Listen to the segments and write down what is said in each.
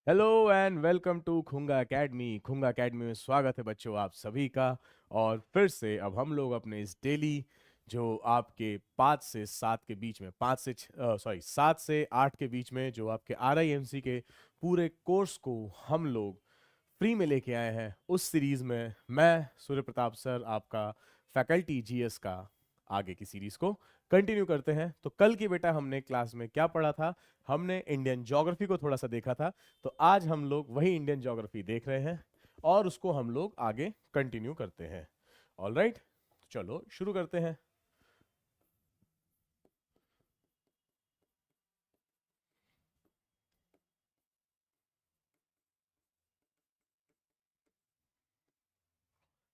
Hello and welcome to Khunga Academy. Khunga Academy में स्वागत है बच्चों आप सभी का। और फिर से अब हम लोग अपने इस डेली जो आपके 5 से 7 के बीच में 7 से 8 के बीच में जो आपके RIMC के पूरे कोर्स को हम लोग फ्री में लेके आए हैं, उस सीरीज में मैं सूर्य प्रताप सर आपका फैकल्टी GS का आगे की सीरीज को कंटिन्यू करते हैं। तो कल की बेटा हमने क्लास में क्या पढ़ा था? हमने इंडियन ज्योग्राफी को थोड़ा सा देखा था। तो आज हम लोग वही इंडियन ज्योग्राफी देख रहे हैं और उसको हम लोग आगे कंटिन्यू करते हैं। ऑल राइट, चलो शुरू करते हैं।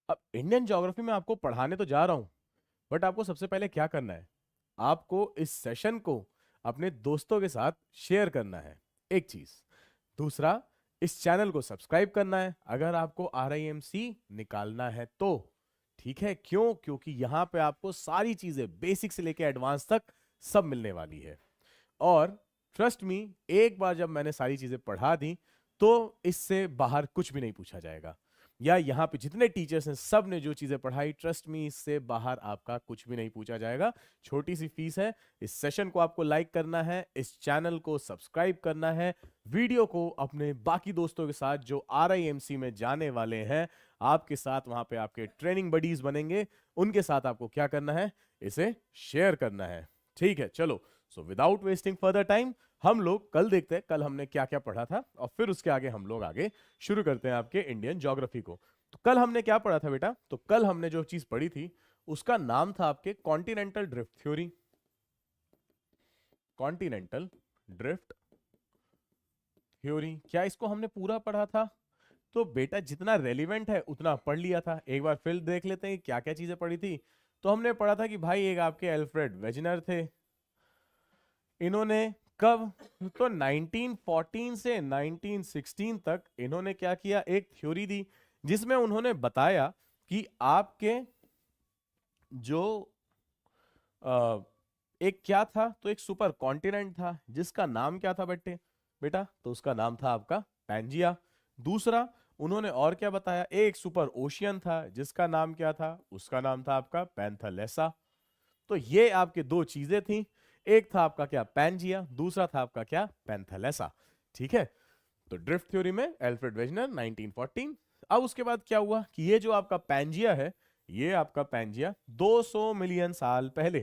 अब इंडियन ज्योग्राफी में आपको पढ़ाने तो जा रहा हूं, बट आपको सबसे पहले क्या करना है? आपको इस सेशन को अपने दोस्तों के साथ शेयर करना है, एक चीज। दूसरा, इस चैनल को सब्सक्राइब करना है अगर आपको RIMC निकालना है तो। ठीक है, क्यों? क्योंकि यहां पे आपको सारी चीजें बेसिक से लेकर एडवांस तक सब मिलने वाली है। और ट्रस्ट मी, एक बार जब मैंने सारी चीजें पढ़ा दी तो इससे बाहर कुछ भी नहीं पूछा जाएगा। या यहाँ पे जितने टीचर्स हैं सब ने जो चीजें पढ़ाई, ट्रस्ट मी, इससे बाहर आपका कुछ भी नहीं पूछा जाएगा। छोटी सी फीस है। इस सेशन को आपको लाइक करना है, इस चैनल को सब्सक्राइब करना है, वीडियो को अपने बाकी दोस्तों के साथ जो RIMC में जाने वाले हैं, आपके साथ वहां पे आपके ट्रेनिंग बडीज बनेंगे, उनके साथ आपको क्या करना है? इसे शेयर करना है। ठीक है, चलो। So without wasting further time हम लोग कल देखते हैं कल हमने क्या क्या पढ़ा था, और फिर उसके आगे हम लोग आगे शुरू करते हैं आपके इंडियन ज्योग्राफी को। तो कल हमने क्या पढ़ा था बेटा? तो कल हमने जो चीज पढ़ी थी उसका नाम था आपके continental drift theory. Continental drift theory, क्या इसको हमने पूरा पढ़ा था? तो बेटा जितना रेलिवेंट है उतना पढ़ लिया था। एक बार फिर देख लेते हैं क्या क्या चीजें पढ़ी थी। तो हमने पढ़ा था कि भाई एक आपके एल्फ्रेड वेजनर थे। इन्होंने कब? तो 1914 से 1916 तक इन्होंने क्या किया? एक थ्योरी दी जिसमें उन्होंने बताया कि आपके जो अ, एक क्या था, तो एक सुपर कॉन्टिनेंट था जिसका नाम क्या था बेटा? तो उसका नाम था आपका पैंजिया। दूसरा, उन्होंने और क्या बताया? एक सुपर ओशियन था जिसका नाम क्या था? उसका नाम था आपका पैंथालेसा। तो ये आपके दो चीजें थी। एक था आपका क्या? पैंजिया। दूसरा था आपका क्या? पैंथालेसा। ठीक है। तो ड्रिफ्ट थ्योरी में एल्फ्रेड वेजनर 1914। अब उसके बाद क्या हुआ कि ये जो आपका पैंजिया है, ये आपका पैंजिया 200 मिलियन साल पहले,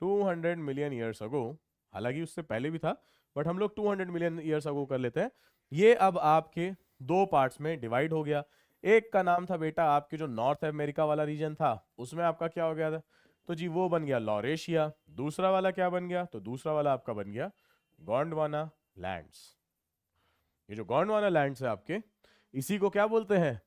200 मिलियन ईयर्स अगो, हालांकि उससे पहले भी था बट हम लोग 200 मिलियन ईयर्स अगो कर लेते हैं। ये अब आपके दो पार्ट्स में डिवाइड हो गया। एक का नाम था बेटा आपके जो नॉर्थ अमेरिका वाला रीजन था, उसमें आपका क्या हो गया था? तो जी वो बन गया लॉरेशिया। दूसरा वाला क्या बन गया? तो दूसरा वाला आपका बन गया गोंडवाना लैंड्स। ये जो गोंडवाना लैंड्स है आपके, इसी को क्या बोलते हैं?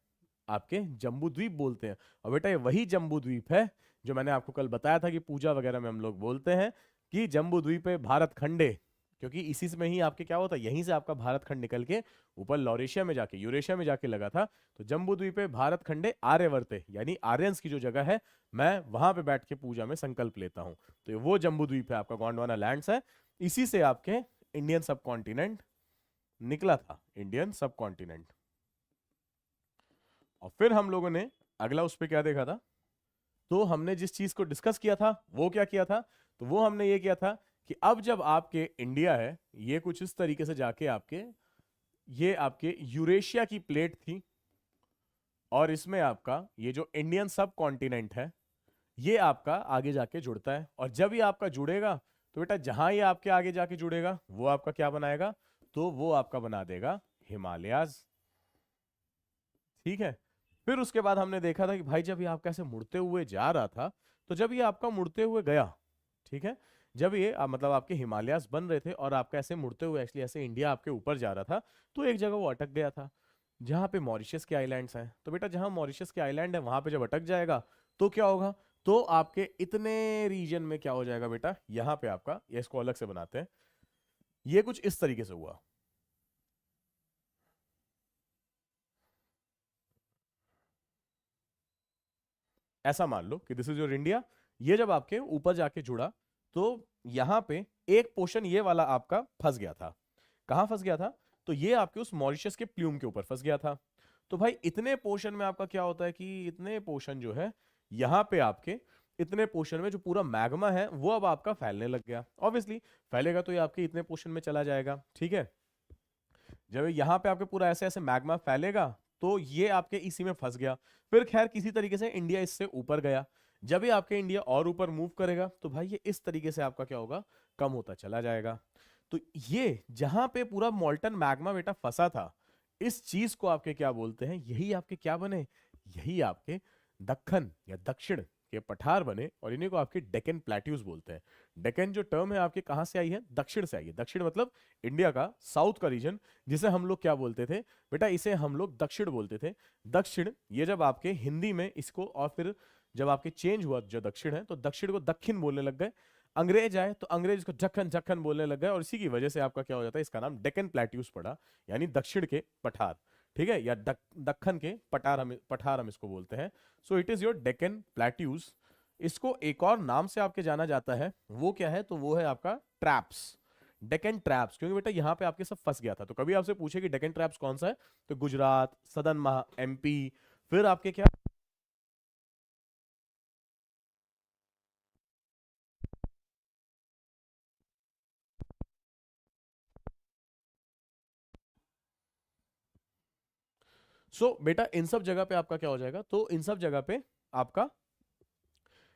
आपके जम्बू द्वीप बोलते हैं। और बेटा ये वही जम्बू द्वीप है जो मैंने आपको कल बताया था कि पूजा वगैरह में हम लोग बोलते हैं कि जम्बू द्वीप है भारत खंडे, क्योंकि इसी में ही आपके क्या होता है, यहीं से आपका भारत खंड निकल के ऊपर लॉरेशिया में जाके यूरेशिया में जाके लगा था। तो जम्बू द्वीप है भारत खंडे आर्यवर्ते, यानी आर्यंस की जो जगह है, मैं वहां पे बैठ के पूजा में संकल्प लेता हूं। तो ये वो जम्बू द्वीप है आपका, गोंडवाना लैंड्स है। इसी से आपके इंडियन सब कॉन्टिनेंट निकला था, इंडियन सब कॉन्टिनेंट। और फिर हम लोगों ने अगला उस पर क्या देखा था? तो हमने जिस चीज को डिस्कस किया था वो क्या किया था? तो वो हमने ये किया था कि अब जब आपके इंडिया है, ये कुछ इस तरीके से जाके आपके, ये आपके यूरेशिया की प्लेट थी, और इसमें आपका ये जो इंडियन सब कॉन्टिनेंट है, ये आपका आगे जाके जुड़ता है। और जब ये आपका जुड़ेगा तो बेटा जहां ये आपके आगे जाके जुड़ेगा वो आपका क्या बनाएगा? तो वो आपका बना देगा हिमालयाज। ठीक है। फिर उसके बाद हमने देखा था कि भाई जब ये आपका ऐसे मुड़ते हुए जा रहा था, तो जब ये आपका मुड़ते हुए गया, ठीक है, जब ये मतलब आपके हिमालयास बन रहे थे और आपका ऐसे मुड़ते हुए एक्चुअली ऐसे इंडिया आपके ऊपर जा रहा था, तो एक जगह वो अटक गया था जहां पे मॉरिशस के आइलैंड्स हैं। तो बेटा जहां मॉरिशस के आइलैंड है वहां पे जब अटक जाएगा तो क्या होगा? तो आपके इतने रीजन में क्या हो जाएगा बेटा? यहां पे आपका, ये इसको अलग से बनाते हैं, ये कुछ इस तरीके से हुआ। ऐसा मान लो कि दिस इज योर इंडिया। ये जब आपके ऊपर जाके जुड़ा तो यहां पे एक पोर्शन ये वाला आपका फंस गया था। कहां फंस गया था? तो ये आपके उस मॉरिशस के प्ल्यूम के ऊपर फंस गया था। तो भाई इतने पोर्शन में आपका क्या होता है कि इतने पोर्शन जो है यहाँ पे आपके इतने पोर्शन में जो पूरा मैग्मा है वो अब आपका फैलने लग गया। ऑब्वियसली फैलेगा तो ये आपके इतने पोर्शन में चला जाएगा, ठीक है। जब यहाँ पे आपके पूरा ऐसे ऐसे मैग्मा फैलेगा तो ये आपके इसी में फंस गया। फिर खैर किसी तरीके से इंडिया इससे ऊपर गया। जब ये आपके इंडिया और ऊपर मूव करेगा तो भाई ये इस तरीके से आपका क्या होगा, कम होता चला जाएगा। तो ये जहां पे पूरा मॉल्टन मैग्मा बेटा फंसा था, इस चीज को आपके क्या बोलते हैं, यही आपके क्या बने, यही आपके दक्कन या दक्षिण के पठार बने और इन्हीं को आपके डेक्कन प्लेट्यूज बोलते हैं। डेक्कन जो टर्म है आपके कहां से आई है, दक्षिण से आई है। दक्षिण मतलब इंडिया का साउथ का रीजन, जिसे हम लोग क्या बोलते थे बेटा, इसे हम लोग दक्षिण बोलते थे। दक्षिण ये जब आपके हिंदी में इसको और फिर जब आपके चेंज हुआ जो दक्षिण है तो दक्षिण को दक्षिण बोलने लग गए। अंग्रेज आए तो अंग्रेज इसको जखन जखन बोलने लग गए और इसी की वजह से आपका क्या हो जाता है, इसका नाम डेक्कन प्लेट्यूज पड़ा, यानी दक्षिण के पठार, ठीक है, या दक्कन के पठार हम इसको बोलते हैं। So it is your Deccan plateaus. इसको एक और नाम से आपके जाना जाता है, वो क्या है, तो वो है आपका ट्रैप्स, डेक्कन ट्रैप्स, क्योंकि बेटा यहाँ पे आपके सब फंस गया था। तो कभी आपसे पूछे कि डेक्कन ट्रैप्स कौन सा है, तो गुजरात, सदन महा एमपी, फिर आपके क्या, बेटा इन सब जगह पे आपका क्या हो जाएगा, तो इन सब जगह पे आपका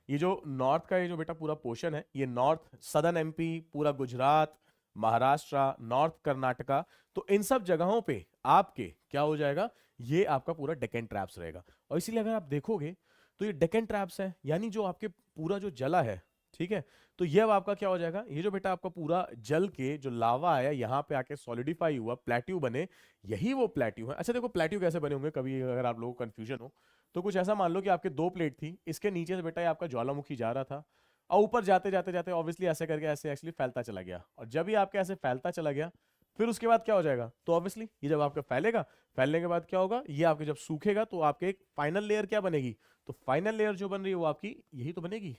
ये जो नॉर्थ का ये जो बेटा पूरा पोर्शन है, ये नॉर्थ सदर्न एमपी, पूरा गुजरात, महाराष्ट्र, नॉर्थ कर्नाटका, तो इन सब जगहों पे आपके क्या हो जाएगा, ये आपका पूरा डेक्कन ट्रैप्स रहेगा। और इसीलिए अगर आप देखोगे तो ये डेक्कन ट्रैप्स है, यानी जो आपके पूरा जो जला है, ठीक है, तो ये अब आपका क्या हो जाएगा, ये जो बेटा आपका पूरा जल के जो लावा आया यहाँ पे आके सॉलिडिफाई हुआ, प्लेट्यू बने, यही वो प्लेट्यू है। अच्छा देखो प्लेट्यू कैसे बने होंगे, कभी अगर आप लोगों को कंफ्यूजन हो तो कुछ ऐसा मान लो कि आपके दो प्लेट थी, इसके नीचे से बेटा ये आपका ज्वालामुखी जा रहा था और ऊपर जाते जाते जाते ऑब्वियसली ऐसे करके ऐसे एक्चुअली फैलता चला गया, और जब ये आपके ऐसे फैलता चला गया फिर उसके बाद क्या हो जाएगा, तो ऑब्वियसली ये जब आपका फैलेगा, फैलने के बाद क्या होगा, ये आपके जब सूखेगा तो आपके एक फाइनल लेयर क्या बनेगी, तो फाइनल लेयर जो बन रही है वो आपकी यही तो बनेगी,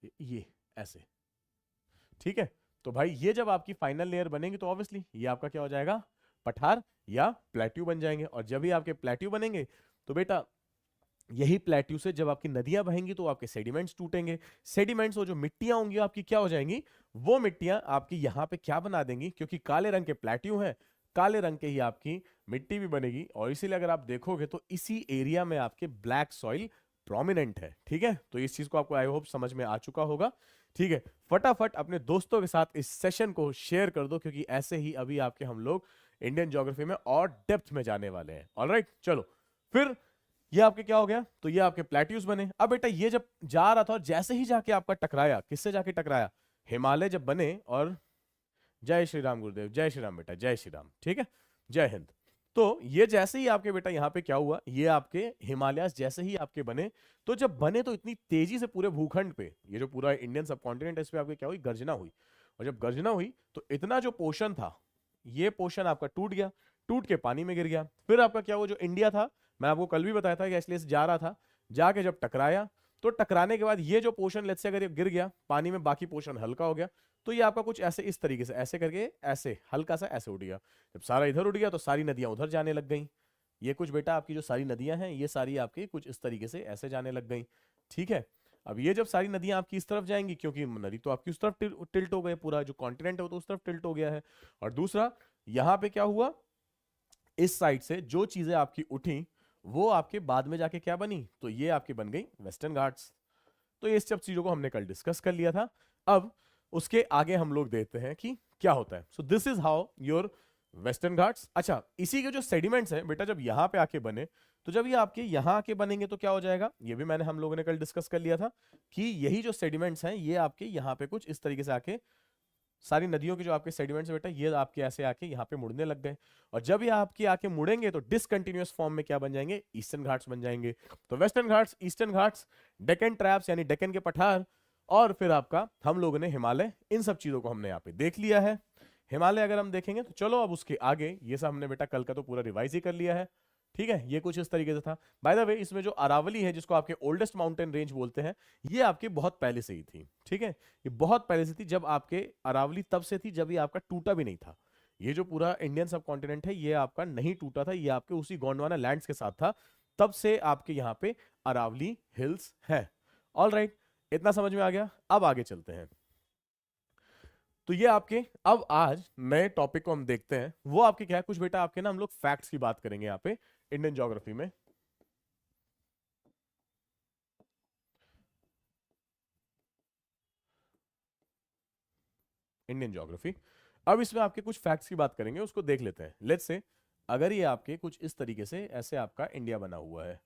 ये ऐसे, ठीक है। तो भाई ये जब आपकी फाइनल लेयर बनेगी तो ऑब्वियसली ये आपका क्या हो जाएगा, पठार या प्लेट्यू बन जाएंगे। और जब भी आपके प्लेट्यू बनेंगे तो बेटा यही प्लेट्यू से जब आपकी नदियां बहेंगी तो आपके सेडिमेंट्स टूटेंगे, सेडिमेंट्स वो जो मिट्टियां होंगी आपकी क्या हो जाएंगी, वो मिट्टियां आपकी यहां पे क्या बना देंगी, क्योंकि काले रंग के प्लेट्यू हैं, काले रंग के ही आपकी मिट्टी भी बनेगी, और इसीलिए अगर आप देखोगे तो इसी एरिया में आपके ब्लैक सॉइल प्रोमिनेंट है, ठीक है। तो इस चीज को आपको आई होप समझ में आ चुका होगा, ठीक है। फटाफट अपने दोस्तों के साथ इस सेशन को शेयर कर दो, क्योंकि ऐसे ही अभी आपके हम लोग इंडियन ज्योग्राफी में और डेप्थ में जाने वाले हैं। ऑलराइट चलो, फिर ये आपके क्या हो गया, तो ये आपके प्लेट्यूज बने। अब बेटा ये जब जा रहा था और जैसे ही जाके आपका टकराया, किससे जाके टकराया, हिमालय जब बने, और जय श्री राम गुरुदेव, जय श्री राम बेटा, जय श्री राम, ठीक है, जय हिंद। तो ये जैसे ही आपके बेटा यहाँ पे क्या हुआ, ये आपके हिमालयास जैसे ही आपके बने, तो जब बने तो इतनी तेजी से पूरे भूखंड पे, ये जो पूरा इंडियन सब कॉन्टिनेंट है, इस पे आपके क्या हुई, गर्जना हुई। और जब गर्जना हुई तो इतना जो पोर्शन था, ये पोर्शन आपका टूट गया, टूट के पानी में गिर गया। फिर आपका क्या हुआ, जो इंडिया था, मैं आपको कल भी बताया था कि इसलिए जा रहा था, जाके जब टकराया तो टकराने के बाद ये जो पोर्शन लेट्स से अगर ये गिर गया पानी में, बाकी पोर्शन हल्का हो गया, तो ये आपका कुछ ऐसे इस तरीके से ऐसे करके ऐसे हल्का सा ऐसे उठ गया। जब सारा इधर उठ गया तो सारी नदियां उधर जाने लग गई। ये कुछ बेटा आपकी जो सारी नदियां हैं ये सारी आपकी कुछ इस तरीके से ऐसे जाने लग गई, ठीक है। अब ये जब सारी नदियां आपकी इस तरफ जाएंगी, क्योंकि नदी तो आपकी उस तरफ टिल्ट हो गए, पूरा जो कॉन्टिनेंट है वो तो उस तरफ टिल्ट हो गया है। और दूसरा यहां पे क्या हुआ, इस साइड से जो चीजें आपकी उठी वो आपके बाद में जाके क्या बनी, तो ये आपकी बन गई वेस्टर्न घाट्स। तो ये सब चीजों को हमने कल डिस्कस कर लिया था। अब उसके आगे हम लोग देखते हैं कि क्या होता है। So this is how your western Ghats. अच्छा, इसी के जो सेडिमेंट्स हैं बेटा जब यहां पे आके बने, तो जब ये आपके यहां आके बनेंगे तो क्या हो जाएगा, ये भी मैंने हम लोगों ने कल डिस्कस कर लिया था कि यही जो सेडिमेंट्स हैं ये आपके यहां पे कुछ इस तरीके से आके, सारी नदियों के जो आपके सेडिमेंट्स बेटा ये आपके ऐसे आके यहाँ पे मुड़ने लग गए। और जब ये आपके आके मुड़ेंगे तो डिसकंटिन्यूअस फॉर्म में क्या बन जाएंगे, ईस्टर्न घाट्स बन जाएंगे। तो western Ghats, eastern Ghats, Deccan traps यानी डेक्कन के पठार, और फिर आपका हम लोगों ने हिमालय, इन सब चीजों को हमने यहाँ पे देख लिया है। हिमालय अगर हम देखेंगे तो चलो अब उसके आगे, ये सब हमने बेटा कल का तो पूरा रिवाइज ही कर लिया है, ठीक है। ये कुछ इस तरीके से था। बाय द वे इसमें जो अरावली है जिसको आपके ओल्डेस्ट माउंटेन रेंज बोलते हैं, ये आपके बहुत पहले से ही थी, ठीक है। ये बहुत पहले से थी, जब आपके अरावली तब से थी जब ये आपका टूटा भी नहीं था। ये जो पूरा इंडियन सब कॉन्टिनेंट है ये आपका नहीं टूटा था, ये आपके उसी गोंडवाना लैंड्स के साथ था, तब से आपके यहाँ पे अरावली हिल्स है। ऑल राइट, इतना समझ में आ गया। अब आगे चलते हैं। तो ये आपके, अब आज नए टॉपिक को हम देखते हैं, वो आपके क्या है, कुछ बेटा आपके ना हम लोग फैक्ट्स की बात करेंगे यहाँ पे इंडियन ज्योग्राफी में। इंडियन ज्योग्राफी, अब इसमें आपके कुछ फैक्ट्स की बात करेंगे, उसको देख लेते हैं। लेट्स से अगर ये आपके कुछ इस तरीके से ऐसे आपका इंडिया बना हुआ है,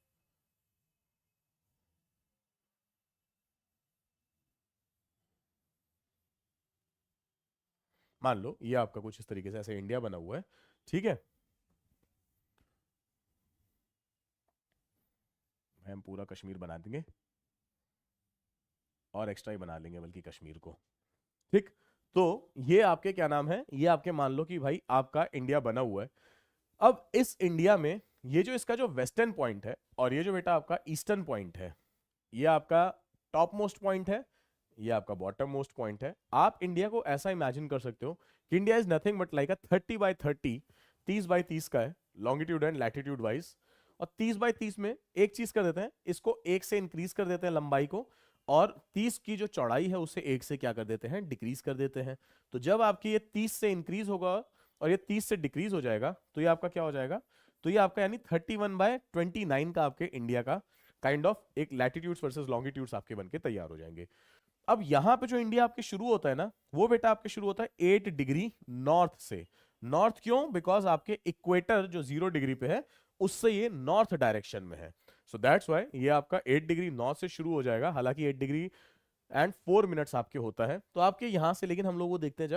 मान लो ये आपका कुछ इस तरीके से ऐसे इंडिया बना हुआ है, ठीक है। हम पूरा कश्मीर बना देंगे और एक्स्ट्रा ही बना लेंगे बल्कि कश्मीर को, ठीक। तो ये आपके क्या नाम है, ये आपके मान लो कि भाई आपका इंडिया बना हुआ है। अब इस इंडिया में ये जो इसका जो वेस्टर्न पॉइंट है और ये जो बेटा आपका ईस्टर्न पॉइंट है, ये आपका टॉप मोस्ट पॉइंट है, ये आपका बॉटम मोस्ट पॉइंट है। आप इंडिया को ऐसा इमेजिन कर सकते हो कि India is nothing but like a 30x30, 30x30 का है लॉन्गिट्यूड एंड लैटिट्यूड वाइज। और 30x30 में एक चीज कर देते हैं, इसको एक से इंक्रीज कर देते हैं लंबाई को, और 30 की जो चौड़ाई है उसे एक से क्या कर देते हैं, डिक्रीज कर देते हैं। तो जब आपकी ये 30 से इंक्रीज होगा और ये 30 से डिक्रीज हो जाएगा तो ये आपका क्या हो जाएगा, तो ये आपका यानी 31/29 का आपके इंडिया का काइंड ऑफ एक लैटिट्यूड्स वर्सेस लॉन्गिट्यूड्स आपके बनके तैयार हो जाएंगे। अब यहां पे जो इंडिया आपके शुरू होता है ना, वो बेटा आपके शुरू होता है 8 डिग्री नॉर्थ से। नॉर्थ क्यों, बिकॉज आपके इक्वेटर जो 0 डिग्री पे है उससे ये नॉर्थ डायरेक्शन में है। सो दैट्स व्हाई ये आपका 8 डिग्री नॉर्थ से शुरू हो जाएगा, हालांकि 8 डिग्री एंड 4 मिनट्स आपके होता है तो आपके यहां से, लेकिन हम लोग वो देखते हैं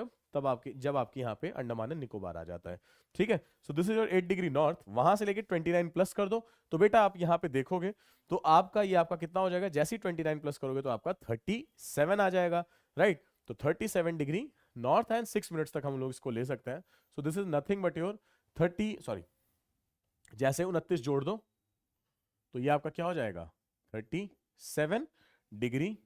जब आपके यहाँ पे अंडमान एंड निकोबार आ जाता है, ठीक है। So this is your 8 degree north, वहां से लेके 29 प्लस कर दो तो बेटा आप यहाँ पे देखोगे तो आपका ये आपका कितना हो जाएगा, जैसे ही 29 प्लस करोगे तो आपका 37 आ जाएगा, राइट। तो 37 डिग्री नॉर्थ एंड 6 मिनट्स तक हम लोग इसको ले सकते हैं। सो this is nothing but your 30 जैसे 29 जोड़ दो तो ये आपका क्या हो जाएगा, 37 डिग्री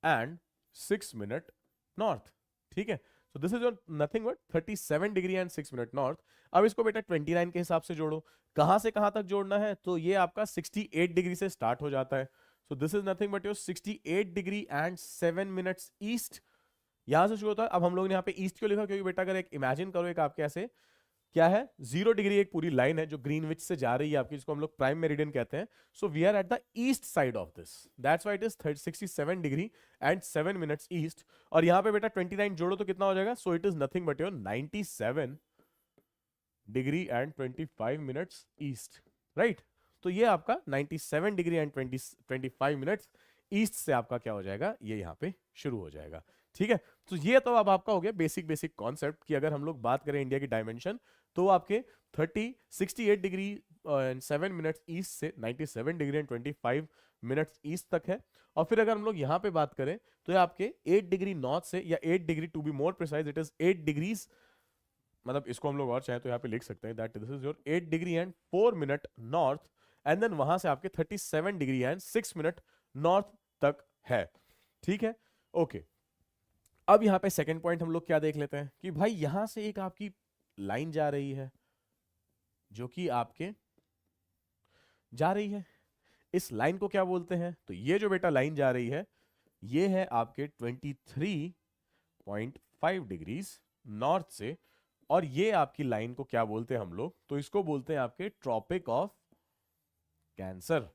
एंड 6 मिनट नॉर्थ, ठीक है। So this is your nothing but 37 degree and 6 minute north. अब इसको बेटा 29 के हिसाब से जोड़ो, कहां से कहां तक जोड़ना है, तो ये आपका 68 डिग्री से स्टार्ट हो जाता है। So this is nothing but your 68 degree and 7 minutes east, यहां से शुरू होता है। अब हम लोग ने यहाँ पे ईस्ट क्यों लिखा, क्योंकि बेटा अगर एक इमेजिन करो एक आपके ऐसे क्या है 0 डिग्री एक पूरी लाइन है जो ग्रीनविच से जा रही है आपकी, जिसको हम लोग प्राइम मेरिडियन कहते हैं। So we are at the east side of this, that's why it is 67 degree and 7 minutes east. और यहां पे बेटा 29 जोड़ो तो कितना हो जाएगा, so it is nothing but your 97 degree and 25 minutes east, right. तो ये आपका 97 डिग्री एंड 25 मिनट्स ईस्ट से आपका क्या हो जाएगा, ये यहाँ पे शुरू हो जाएगा, ठीक है। तो ये तो अब आपका हो गया बेसिक कॉन्सेप्ट कि अगर हम लोग बात करें इंडिया की डायमेंशन तो आपके 68 डिग्री एंड 7 मिनट्स ईस्ट से 97 डिग्री एंड 25 मिनट्स ईस्ट तक है। और फिर अगर हम लोग यहाँ पे बात करें तो ये आपके 8 डिग्री नॉर्थ से, या 8 degree to be more precise it is 8 degrees, मतलब इसको हम लोग और चाहे तो यहाँ पे लिख सकते हैं that this is your 8 degree and 4 minute north, and then वहां से आपके 37 डिग्री एंड 6 मिनट नॉर्थ तक है, ठीक है, ओके। अब यहां पे सेकंड पॉइंट हम लोग क्या देख लेते हैं कि भाई यहां से एक आपकी लाइन जा रही है जो कि आपके जा रही है, इस लाइन को क्या बोलते हैं, तो ये जो बेटा लाइन जा रही है ये है आपके 23.5 डिग्रीज नॉर्थ से, और ये आपकी लाइन को क्या बोलते हैं हम लोग, तो इसको बोलते हैं आपके tropic of cancer,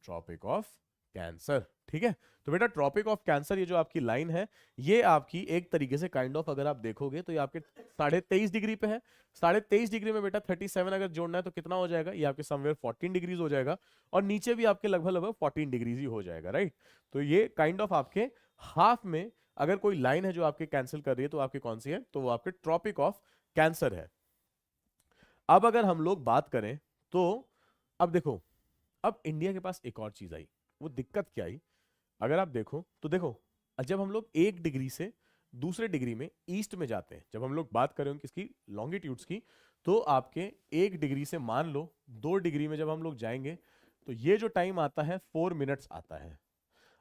tropic of cancer, ठीक है। तो बेटा ट्रॉपिक ऑफ कैंसर ये जो आपकी लाइन है ये आपकी एक तरीके से काइंड ऑफ अगर आप देखोगे तो ये आपके 23.5 डिग्री पे है। 23.5 डिग्री में बेटा 37 अगर जोड़ना है तो कितना हो जाएगा, ये आपके समवेयर 14 डिग्रीज हो जाएगा, और नीचे भी आपके लगभग लगभग 14 डिग्रीज ही हो जाएगा, राइट। तो ये काइंड ऑफ आपके हाफ में अगर कोई लाइन है जो आपके कैंसिल कर रही है तो आपकी कौन सी है, तो वो आपके ट्रॉपिक ऑफ कैंसर है। अब अगर हम लोग बात करें तो अब देखो, अब इंडिया के पास एक और चीज आई, वो दिक्कत क्या आई, अगर आप देखो तो देखो जब हम लोग 1 डिग्री से दूसरे डिग्री में ईस्ट में जाते हैं, जब हम लोग बात करें किसकी, लॉन्गिट्यूड्स की, तो आपके 1 डिग्री से मान लो 2 डिग्री में जब हम लोग जाएंगे तो ये जो टाइम आता है 4 मिनट्स आता है।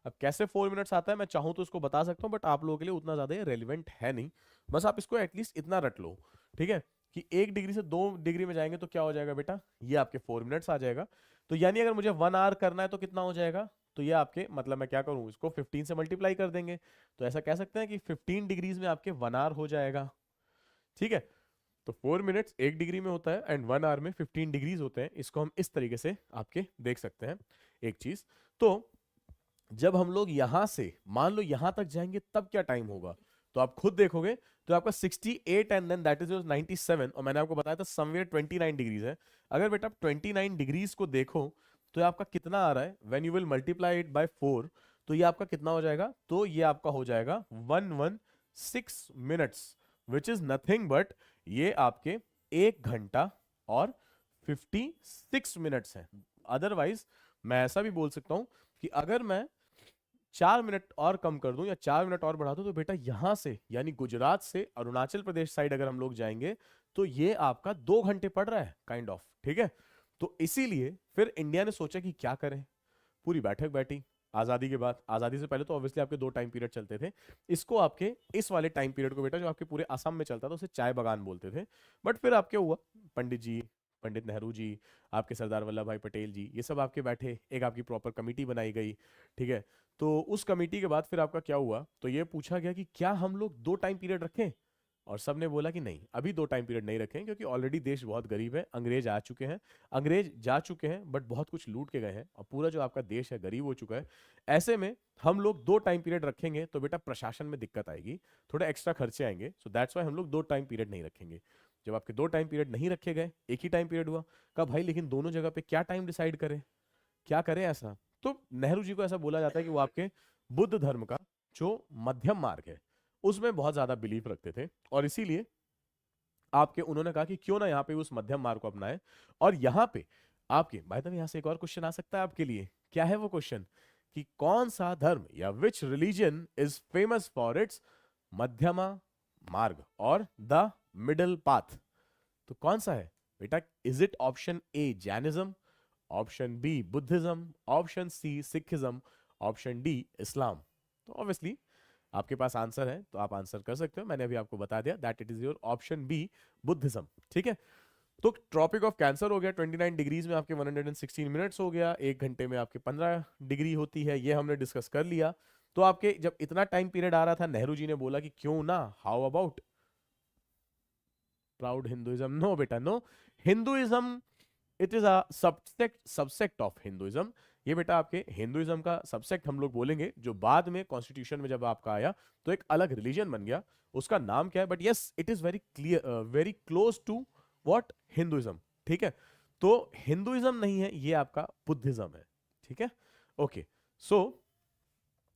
अब कैसे 4 मिनट्स आता है मैं चाहूँ तो इसको बता सकता हूँ, बट आप लोगों के लिए उतना ज्यादा रेलिवेंट है नहीं। बस आप इसको एटलीस्ट इतना रट लो, ठीक है, कि 1 डिग्री से 2 डिग्री में जाएंगे तो क्या हो जाएगा बेटा, ये आपके 4 मिनट्स आ जाएगा। तो यानी अगर मुझे 1 आवर करना है तो कितना हो जाएगा, तो ये आपके मतलब मैं क्या करूँ, इसको 15 से मल्टीप्लाई कर देंगे, तो ऐसा कह सकते हैं कि 15 डिग्रीज में आपके 1 आवर हो जाएगा, ठीक है। तो 4 मिनट्स 1 डिग्री में होता है एंड 1 आवर में 15 डिग्रीज होते हैं, इसको हम इस तरीके से आपके देख सकते हैं एक चीज। तो जब हम लोग यहां से मान लो यहां तक जाएंगे तब क्या टाइम होगा, तो आप खुद देखोगे तो आपका 68 and then that is your 97, और मैंने आपको बताया था समवेयर 29 डिग्रीज है। अगर बेटा आप 29 डिग्रीज को देखो तो ये आपका कितना आ रहा है, when you will multiply it by 4, तो ये आपका कितना हो जाएगा, तो ये आपका हो जाएगा 116 minutes, which is nothing but ये आपके 1 घंटा और 56 मिनट्स है। अदरवाइज मैं ऐसा भी बोल सकता हूं कि अगर मैं 4 मिनट और कम कर दूं या 4 मिनट और बढ़ा दूं तो बेटा यहां से यानी गुजरात से अरुणाचल प्रदेश साइड अगर हम लोग जाएंगे तो ये आपका 2 घंटे पड़ रहा है काइंड ऑफ, ठीक है। तो इसीलिए फिर इंडिया ने सोचा कि क्या करें, पूरी बैठक बैठी आजादी के बाद। आजादी से पहले तो ऑब्वियसली आपके 2 टाइम पीरियड चलते थे, इसको आपके इस वाले टाइम पीरियड को बेटा जो आपके पूरे असम में चलता था उसे चाय बगान बोलते थे। बट फिर आपके हुआ पंडित जी, पंडित नेहरू जी, आपके सरदार वल्लभ भाई पटेल जी, ये सब आपके बैठे, एक आपकी प्रॉपर कमेटी बनाई गई, ठीक है। तो उस कमेटी के बाद फिर आपका क्या हुआ, तो ये पूछा गया कि क्या हम लोग 2 टाइम पीरियड रखें, और सबने बोला कि नहीं अभी 2 टाइम पीरियड नहीं रखें, क्योंकि ऑलरेडी देश बहुत गरीब है, अंग्रेज आ चुके हैं, अंग्रेज जा चुके हैं बट बहुत कुछ लूट के गए हैं, और पूरा जो आपका देश है गरीब हो चुका है। ऐसे में हम लोग 2 टाइम पीरियड रखेंगे तो बेटा प्रशासन में दिक्कत आएगी, थोड़े एक्स्ट्रा खर्चे आएंगे, सो दैट्स वाई हम लोग 2 टाइम पीरियड नहीं रखेंगे। जब आपके 2 टाइम पीरियड नहीं रखे गए, एक ही टाइम पीरियड हुआ, कहा भाई लेकिन दोनों जगह पे क्या टाइम डिसाइड करें, क्या करें ऐसा। तो नेहरू जी को ऐसा बोला जाता है कि वो आपके बुद्ध धर्म का जो मध्यम मार्ग है उसमें बहुत ज्यादा बिलीव रखते थे, और इसीलिए आपके उन्होंने कहा कि क्यों ना यहाँ पे उस मध्यम मार्ग को अपनाए। और यहाँ पे आपके भाई तब यहाँ से एक और क्वेश्चन आ सकता है आपके लिए, क्या है वो क्वेश्चन, कि कौन सा धर्म या विच religion is famous for its मध्यमा मार्ग और द मिडल पाथ। तो कौन सा है बेटा, is it option A Jainism, option B Buddhism, option C Sikhism, option D Islam. तो ऑब्वियसली आपके पास आंसर है तो आप आंसर कर सकते हो, मैंने अभी आपको बता दिया that it is your option B Buddhism, ठीक है। तो ट्रॉपिक ऑफ कैंसर हो गया, 29 डिग्रीज में आपके 116 मिनट्स हो गया, 1 घंटे में आपके 15 डिग्री होती है, ये हमने डिस्कस कर लिया। तो आपके जब इतना टाइम पीरियड आ रहा था नेहरू जी ने बोला कि क्यों ना, how about proud Hinduism, no बेटा no, Hinduism it is a subsect of Hinduism. ये बेटा आपके हिंदुइज्म का सबसेक्ट हम लोग बोलेंगे, जो बाद में कॉन्स्टिट्यूशन में जब आपका आया तो एक अलग रिलीजन बन गया, उसका नाम क्या है, but yes it is very clear, very close to what Hinduism, ठीक है। तो हिंदुइज्म नहीं है, ये आपका बुद्धिज्म है, ठीक है। ओके सो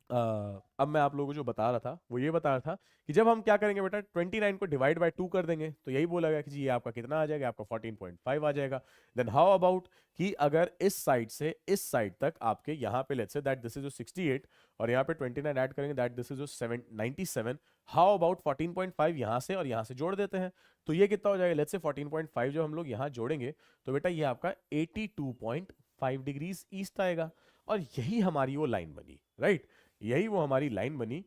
अब मैं आप लोगों को जो बता रहा था वो ये बता रहा था कि जब हम क्या करेंगे बेटा 29 को डिवाइड बाय 2 कर देंगे तो यही बोला गया कि जी ये आपका कितना आ जाएगा, आपका 14.5 आ जाएगा। देन हाउ अबाउट कि अगर इस साइड से इस साइड तक आपके यहाँ पे let's say that this is जो 68 और यहाँ पे 29 ऐड करेंगे दैट दिस इज जो 97, हाउ अबाउट 14.5 यहाँ से और यहाँ से जोड़ देते हैं, तो ये कितना हो जाएगा, लेट्स से 14.5 जो हम लोग यहाँ जोड़ेंगे तो बेटा ये आपका 82.5 डिग्रीज ईस्ट आएगा, और यही हमारी वो लाइन बनी, राइट, यही वो हमारी लाइन बनी।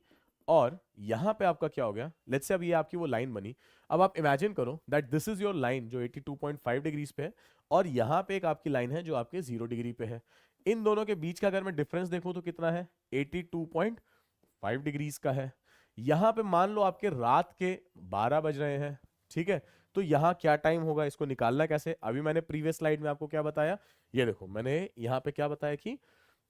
और यहां पे आपका क्या हो गया, लेट्स से अब ये आपकी वो लाइन बनी। अब आप इमेजिन करो that this is your line जो 82.5 डिग्रीज पे है, और यहां पे एक आपकी लाइन है जो आपके 0 डिग्री पे है। इन दोनों के बीच का अगर मैं डिफरेंस देखूं तो कितना है, 82.5 डिग्रीज का है। यहां पे मान लो आपके रात के 12 बज रहे हैं, ठीक है। तो यहां क्या टाइम होगा, इसको निकालना कैसे, अभी मैंने प्रीवियस स्लाइड में आपको क्या बताया, ये देखो मैंने यहां पे क्या बताया कि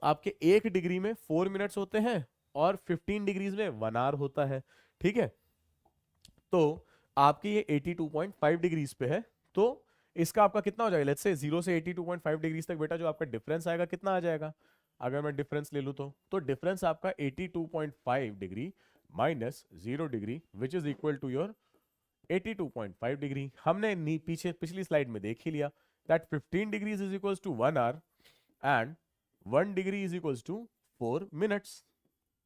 आपके 1 डिग्री में 4 मिनट्स होते हैं और 15 डिग्रीज में 1 आवर होता है, ठीक है। तो आपके ये 82.5 डिग्रीज पे है, तो इसका आपका कितना हो जाएगा, लेट्स से 0 से 82.5 डिग्रीज तक बेटा जो आपका डिफरेंस आएगा कितना आ जाएगा, अगर मैं डिफरेंस ले लूं तो डिफरेंस आपका 82.5 degree minus 0 degree which is equal to your 82.5 degree. हमने पीछे पिछली स्लाइड में देख ही लिया that 15 degrees is equal to 1 hour and 1 degree is equal to 4 minutes,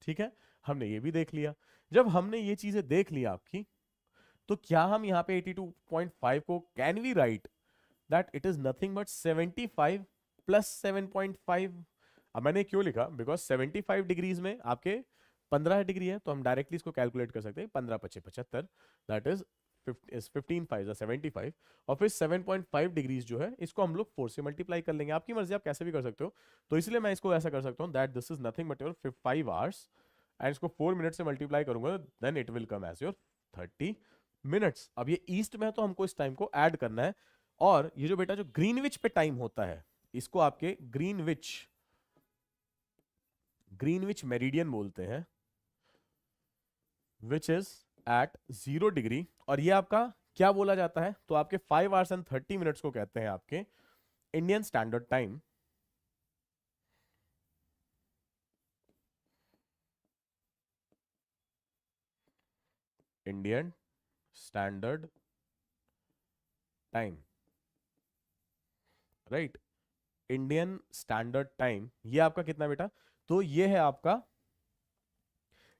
ठीक है। हमने ये भी देख लिया। जब हमने ये चीजें देख लिया आपकी, तो क्या हम यहाँ पे 82.5 को can we write that it is nothing but 75 plus 7.5, अब मैंने क्यों लिखा, बिकॉज 75 डिग्रीज में आपके 15 डिग्री है, तो हम डायरेक्टली इसको कैलकुलेट कर सकते हैं, 15 पचे 75, दैट इज 15 5 75, और फिर 7.5 डिग्रीज जो है इसको हम लोग 4 से मल्टीप्लाई कर लेंगे। आपकी मर्जी, आप कैसे भी कर सकते हो। तो इसलिए मैं इसको ऐसा कर सकता हूँ that this is nothing but your 5 hours, and इसको 4 मिनट से मल्टीप्लाई करूंगा, then it will come as your 30 minutes. अब ये ईस्ट में है तो हमको इस टाइम को ऐड करना है, और ये जो बेटा जो ग्रीनविच पे टाइम होता है, इसको आपके ग्रीनविच मेरिडियन बोलते हैं, विच इज एट 0 डिग्री। और ये आपका क्या बोला जाता है, तो आपके 5 आवर्स एंड 30 मिनट्स को कहते हैं आपके Indian standard time. Indian standard time, right. Indian standard time ये आपका कितना बेटा, तो ये है आपका,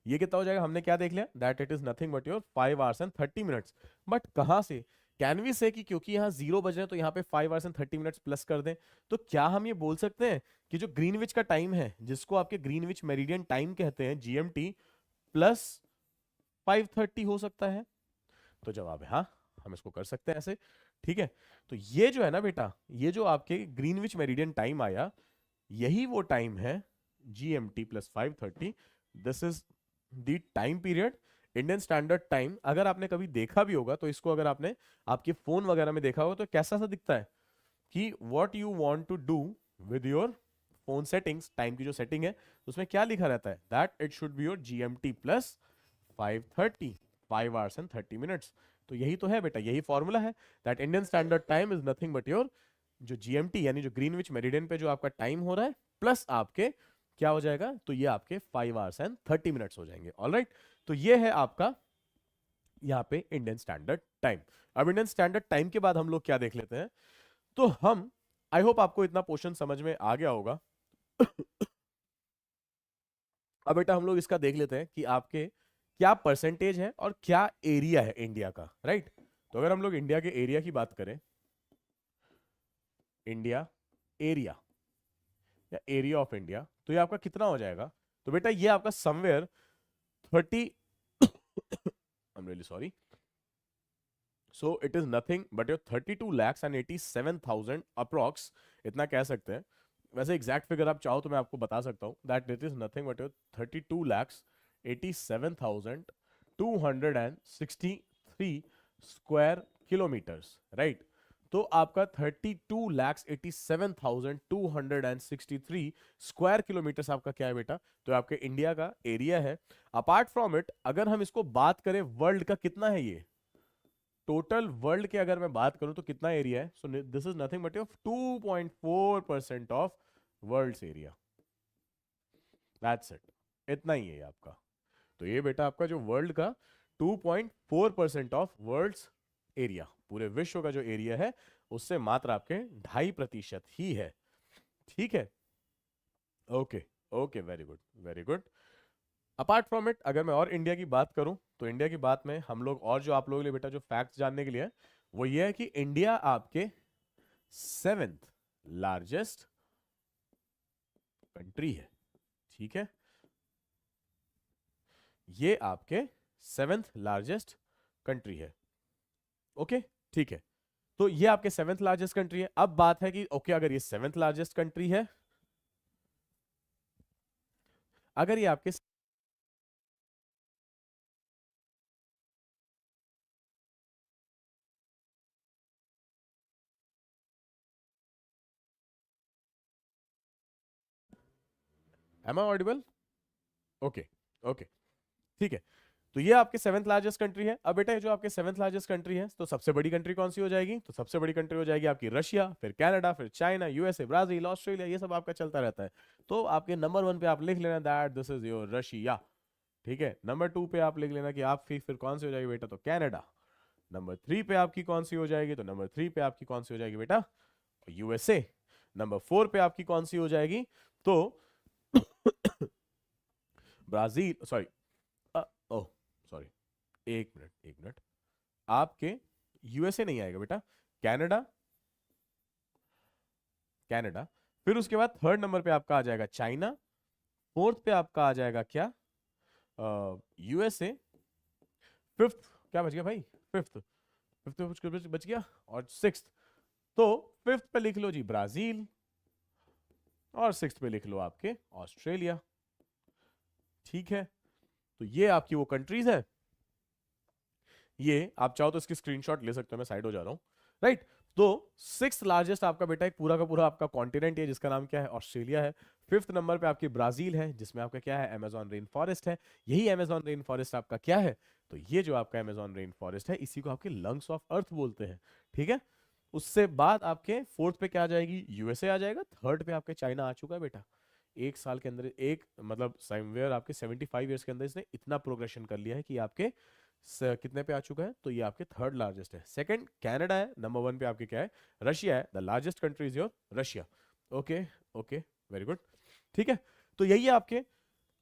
ये कितना हो जाएगा, हमने क्या देख लिया, that it is nothing but your 5 hours and 30 minutes. But कहां से, कैन वी से कि क्योंकि यहाँ 0 बज रहे हैं तो यहाँ पे 5 आवर्स एंड 30 मिनट्स प्लस कर दें। तो क्या हम ये बोल सकते हैं कि जो ग्रीनविच का टाइम है, जिसको आपके ग्रीनविच मेरिडियन टाइम कहते हैं, जीएमटी प्लस 5:30 हो सकता है। तो जवाब है हाँ, हम इसको कर सकते हैं ऐसे, ठीक है। तो ये जो है ना बेटा, ये जो आपके ग्रीनविच मेरिडियन टाइम आया, यही वो टाइम है GMT plus 5:30, this is the time period Indian standard time. अगर आपने कभी देखा भी होगा तो इसको, अगर आपने आपके फोन वगैरह में देखा होगा तो कैसा सा दिखता है कि what you want to do with your phone settings, time की जो सेटिंग है उसमें क्या लिखा रहता है, that it should be your GMT plus 5:30, 5 hours and 30 minutes. तो यही तो है बेटा, यही फॉर्मूला है, that Indian standard time is nothing but your जो जीएमटी यानी जो ग्रीनविच मेरिडियन पे जो आपका टाइम हो रहा है, प्लस आपके क्या हो जाएगा, तो ये आपके 5 आवर्स एंड 30 मिनट्स हो जाएंगे। ऑलराइट, तो ये है आपका यहाँ पे इंडियन स्टैंडर्ड टाइम। अब इंडियन स्टैंडर्ड टाइम के बाद हम लोग क्या देख लेते हैं, तो हम, आई होप आपको इतना पोर्शन समझ में आ गया होगा। अब बेटा हम लोग इसका देख लेते हैं कि आपके क्या परसेंटेज है और क्या एरिया है इंडिया का, राइट। तो अगर हम लोग इंडिया के एरिया की बात करें, इंडिया एरिया या एरिया ऑफ इंडिया, तो ये आपका कितना हो जाएगा, तो बेटा ये आपका somewhere 30 I'm really sorry. So it is nothing but your 32,87,000 approx, इतना कह सकते हैं। वैसे एग्जैक्ट फिगर आप चाहो तो मैं आपको बता सकता हूँ, that it is nothing but your 32,87,263 square kilometres, right. तो आपका 32,87,263 स्क्वायर किलोमीटर्स आपका क्या है बेटा, तो आपके इंडिया का एरिया है। अपार्ट फ्रॉम इट, अगर हम इसको बात करें वर्ल्ड का, कितना है ये टोटल वर्ल्ड के, अगर मैं बात करूं तो कितना एरिया है, so this is nothing but your 2.4% of world's area, that's it, इतना ही है आपका। तो ये बेटा आपका जो वर्ल्ड का 2.4% ऑफ वर्ल्ड्स एरिया, पूरे विश्व का जो एरिया है उससे मात्र आपके 2.5% ही है, ठीक है। Okay okay, very good very good. Apart from it, अगर मैं और इंडिया की बात करूं तो इंडिया की बात में हम लोग और जो आप लोगों के लिए बेटा जो फैक्ट्स जानने के लिए है, वो ये है कि इंडिया आपके 7th लार्जेस्ट कंट्री है, ठीक है। ये आपके 7th लार्जेस्ट कंट्री है, ओके, ठीक है। तो ये आपके 7th लार्जेस्ट कंट्री है। अब बात है कि ओके, अगर ये 7th लार्जेस्ट कंट्री है, अगर ये आपके, am I audible, okay okay, ठीक है। तो ये आपके 7th लार्जेस्ट कंट्री है। अब बेटा ये जो आपके 7th लार्जेस्ट कंट्री है, तो सबसे बड़ी कंट्री कौन सी हो जाएगी, तो सबसे बड़ी कंट्री हो जाएगी आपकी रशिया, फिर कनाडा, फिर चाइना, यूएसए, ब्राजील, ऑस्ट्रेलिया, ये सब आपका चलता रहता है। तो आपके नंबर 1 पे आप लिख लेना that this is your Russia, ठीक है। नंबर 2 पे आप लिख लेना कि आप फिर कौन सी हो जाएगी बेटा, तो कनाडा। नंबर 3 पे आपकी कौन सी हो जाएगी, तो नंबर 3 पे आपकी कौन सी हो जाएगी बेटा, यूएसए। नंबर 4 पे आपकी कौन सी हो जाएगी, तो ब्राजील, सॉरी, ओह सॉरी, एक मिनट एक मिनट, आपके यूएसए नहीं आएगा बेटा, कनाडा, कनाडा, फिर उसके बाद थर्ड नंबर पे आपका आ जाएगा चाइना, फोर्थ पे आपका आ जाएगा क्या, यूएसए, फिफ्थ क्या बच गया भाई, फिफ्थ, फिफ्थ पे कुछ बच गया, और सिक्स्थ, तो फिफ्थ पे लिख लो जी ब्राजील, और सिक्स्थ पे लिख लो आपके ऑस्ट्रेलिया। ठीक है, तो ये आपकी वो कंट्रीज है। ये आप चाहो तो इसकी स्क्रीनशॉट ले सकते हो, मैं साइड हो जा रहा हूँ, राइट। तो सिक्स्थ लार्जेस्ट आपका बेटा एक पूरा का पूरा आपका कॉन्टिनेंट है जिसका नाम क्या है, ऑस्ट्रेलिया है। फिफ्थ नंबर पे आपकी ब्राजील है जिसमें आपका क्या है, अमेजॉन रेन फॉरेस्ट है। यही अमेजॉन रेन फॉरेस्ट आपका क्या है, तो ये जो आपका अमेजॉन रेन फॉरेस्ट है इसी को आपके लंग्स ऑफ अर्थ बोलते हैं। ठीक है, उससे बाद आपके फोर्थ पे क्या आ जाएगी, यूएसए आ जाएगा। थर्ड पे आपके चाइना आ चुका है बेटा। एक साल के अंदर, एक मतलब समवेयर आपके 75 ईयर्स के अंदर इसने इतना प्रोग्रेशन कर लिया है कि आपके कितने पे आ चुका है, तो ये आपके थर्ड लार्जेस्ट है। सेकंड कनाडा है, नंबर वन पे आपके क्या है, रशिया है। The largest country is your Russia. Okay, okay, very good. ठीक है, तो यही है आपके।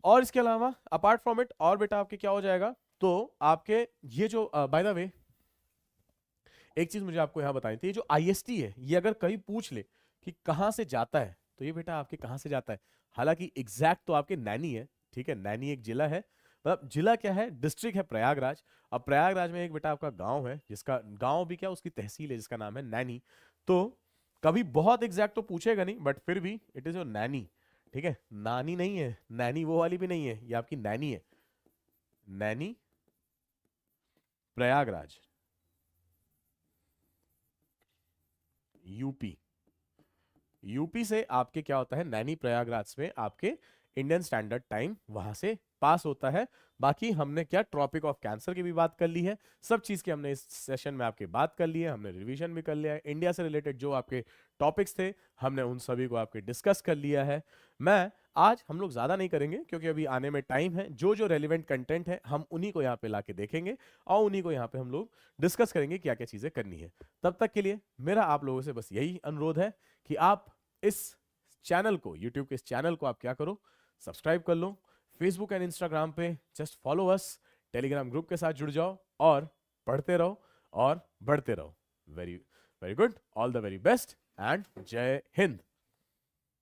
और इसके अलावा अपार्ट फ्रॉम इट और बेटा आपके क्या हो जाएगा, तो आपके ये जो बाय द वे एक चीज मुझे आपको यहां बतानी थी, ये जो आईएसटी है ये अगर कहीं पूछ ले कि कहां से जाता है, तो ये बेटा आपके कहां से जाता है, हालांकि एग्जैक्ट तो आपके नैनी है। ठीक है, नैनी एक जिला है, मतलब जिला क्या है, डिस्ट्रिक्ट है प्रयागराज। अब प्रयागराज में एक बेटा आपका गांव है, जिसका गांव भी क्या उसकी तहसील है जिसका नाम है नैनी। तो कभी बहुत एग्जैक्ट तो पूछेगा नहीं, बट फिर भी इट इज योर नैनी। ठीक है, नानी नहीं है, नैनी वो वाली भी नहीं है, ये आपकी नैनी है, नैनी प्रयागराज, यूपी। यूपी से आपके क्या होता है, नैनी प्रयागराज में आपके इंडियन स्टैंडर्ड टाइम वहां से पास होता है। बाकी हमने क्या ट्रॉपिक ऑफ कैंसर की भी बात कर ली है, सब चीज की हमने इस सेशन में आपकी बात कर ली है, हमने रिवीजन भी कर लिया है। इंडिया से रिलेटेड जो आपके टॉपिक्स थे हमने उन सभी को आपके डिस्कस कर लिया है। मैं आज हम लोग ज्यादा नहीं करेंगे क्योंकि अभी आने में टाइम है, जो जो रेलिवेंट कंटेंट है हम उन्हीं को यहाँ पे लाके देखेंगे और उन्हीं को यहाँ पे हम लोग डिस्कस करेंगे क्या क्या चीजें करनी है। तब तक के लिए मेरा आप लोगों से बस यही अनुरोध है कि आप इस चैनल को, यूट्यूब के इस चैनल को आप क्या करो, सब्सक्राइब कर लो। फेसबुक एंड इंस्टाग्राम पे just follow us, Telegram group के साथ जुड़ जाओ और पढ़ते रहो और बढ़ते रहो। Very very good, all the very best and जय हिंद।